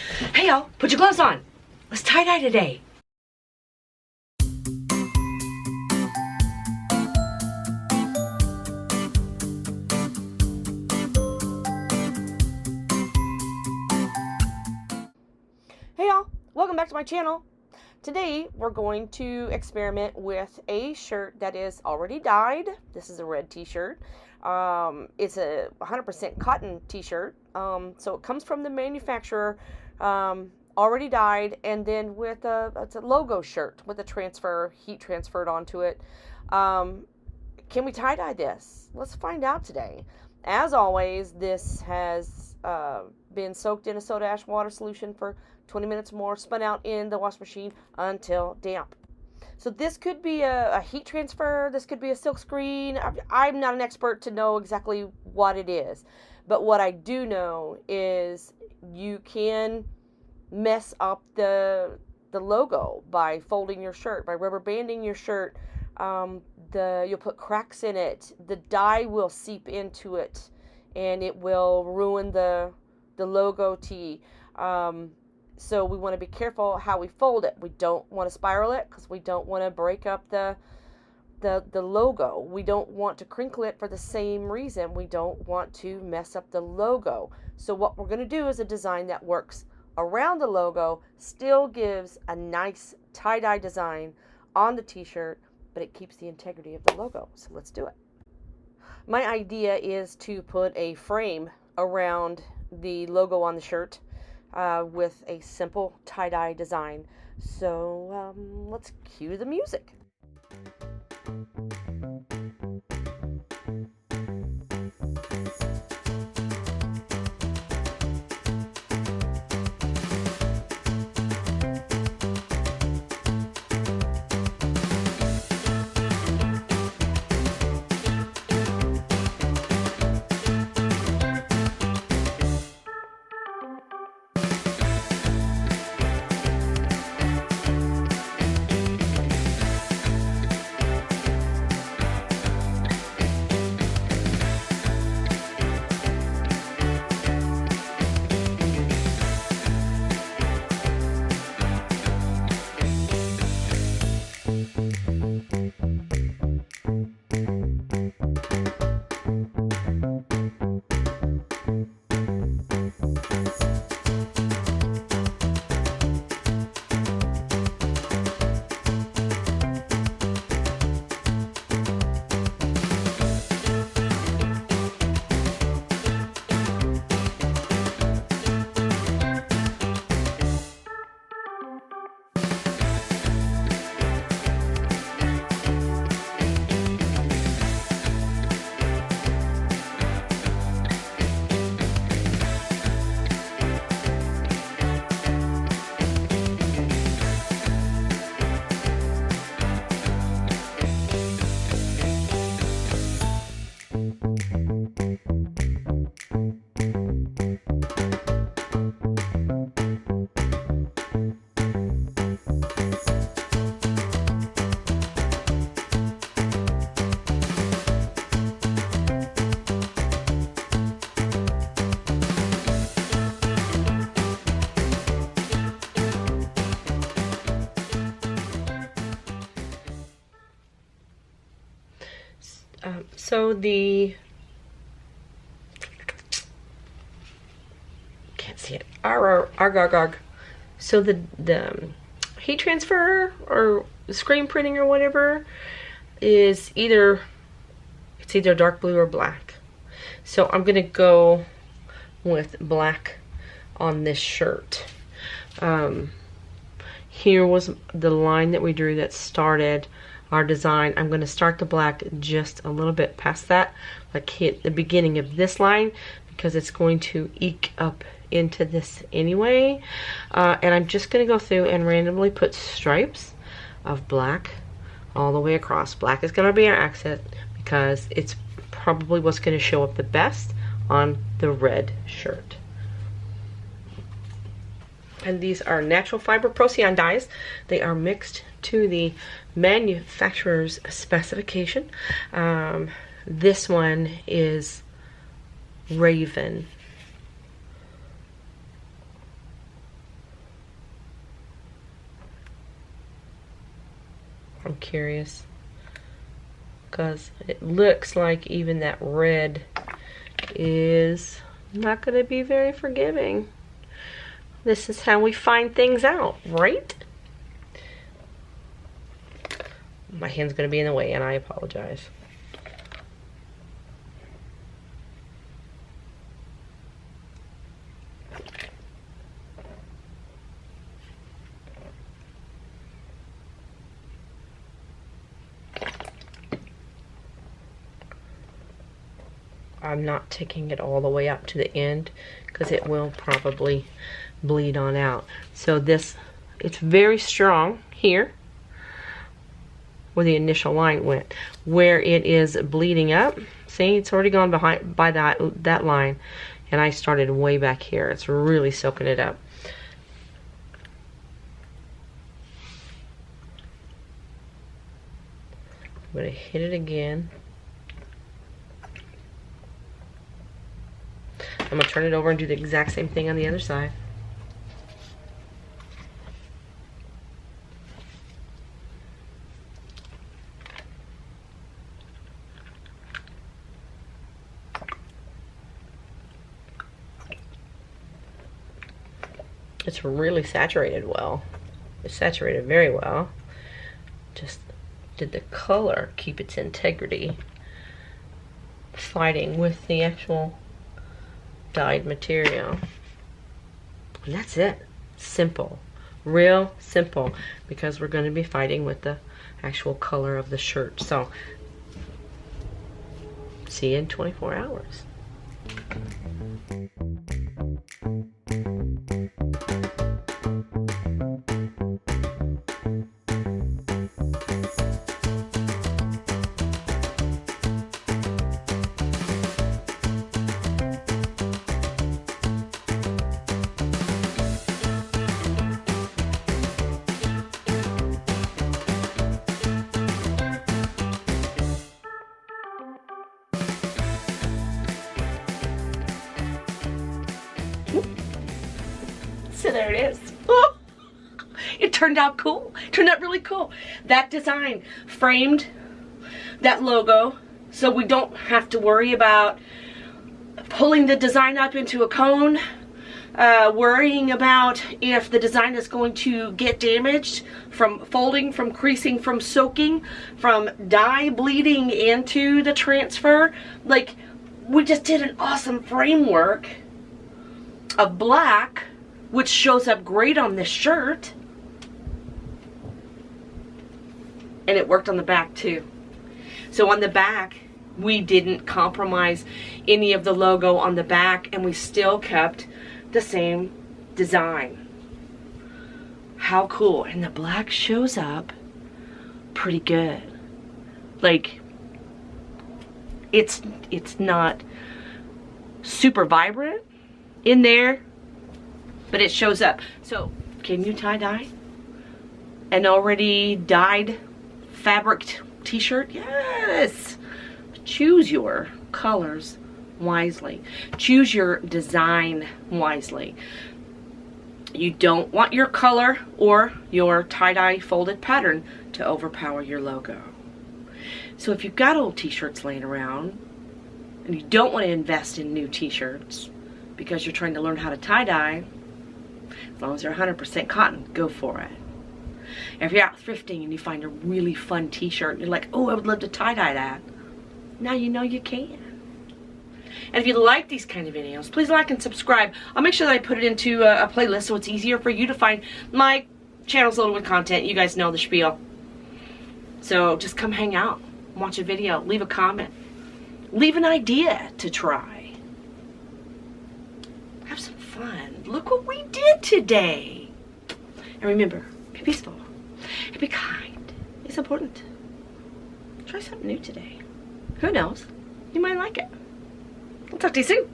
Hey y'all, put your gloves on. Let's tie-dye today. Hey y'all, welcome back to my channel. Today we're going to experiment with a shirt that is already dyed. This is a red t-shirt. It's a 100% cotton t-shirt. So it comes from the manufacturer, already dyed, and then with it's a logo shirt with a heat transferred onto it. Can we tie-dye this? Let's find out today. As always, this has been soaked in a soda ash water solution for 20 minutes more, spun out in the wash machine until damp. So this could be a heat transfer, this could be a silk screen. I'm not an expert to know exactly what it is, but what I do know is you can mess up the logo by folding your shirt, by rubber banding your shirt. You'll put cracks in it, the dye will seep into it, and it will ruin the logo tee. So we want to be careful how we fold it. We don't want to spiral it because we don't want to break up the logo. We don't want to crinkle it for the same reason. We don't want to mess up the logo. So what we're going to do is a design that works around the logo, still gives a nice tie-dye design on the t-shirt, but it keeps the integrity of the logo. So let's do it. My idea is to put a frame around the logo on the shirt with a simple tie-dye design. So let's cue the music. So can't see it. Arg. So the heat transfer or screen printing or whatever is either dark blue or black. So I'm gonna go with black on this shirt. Here was the line that we drew that started our design. I'm going to start the black just a little bit past that, like hit the beginning of this line, because it's going to eke up into this anyway. And I'm just going to go through and randomly put stripes of black all the way across. Black is going to be our accent because it's probably what's going to show up the best on the red shirt. And these are natural fiber procion dyes. They are mixed to the manufacturer's specification. This one is Raven. I'm curious, because it looks like even that red is not going to be very forgiving. This is how we find things out, right? My hand's going to be in the way, and I apologize. I'm not taking it all the way up to the end because it will probably bleed on out. So this, it's very strong here where the initial line went. Where it is bleeding up, see, it's already gone behind by that line, and I started way back here. It's really soaking it up. I'm going to hit it again. I'm going to turn it over and do the exact same thing on the other side. It's really saturated well. It's saturated very well. Just did the color keep its integrity, fighting with the actual dyed material. And that's it. Simple. Real simple, because we're going to be fighting with the actual color of the shirt. So see you in 24 hours. So there it is. Oh, it turned out cool. It turned out really cool. That design framed that logo, so we don't have to worry about pulling the design up into a cone, worrying about if the design is going to get damaged from folding, from creasing, from soaking, from dye bleeding into the transfer. Like, we just did an awesome framework of black, which shows up great on this shirt. And it worked on the back too. So on the back, we didn't compromise any of the logo on the back, and we still kept the same design. How cool. And the black shows up pretty good. Like, it's not super vibrant in there, but it shows up. So, can you tie-dye an already dyed fabric t-shirt? Yes! Choose your colors wisely. Choose your design wisely. You don't want your color or your tie-dye folded pattern to overpower your logo. So if you've got old t-shirts laying around and you don't want to invest in new t-shirts because you're trying to learn how to tie-dye, as long as they're 100% cotton, go for it. If you're out thrifting and you find a really fun t-shirt and you're like, oh, I would love to tie-dye that, now you know you can. And if you like these kind of videos, please like and subscribe. I'll make sure that I put it into a playlist so it's easier for you to find. My channel's loaded with content. You guys know the spiel. So just come hang out, watch a video, leave a comment, leave an idea to try. Have some fun. Look what we did today. And remember, be peaceful and be kind. It's important. Try something new today. Who knows? You might like it. I'll talk to you soon.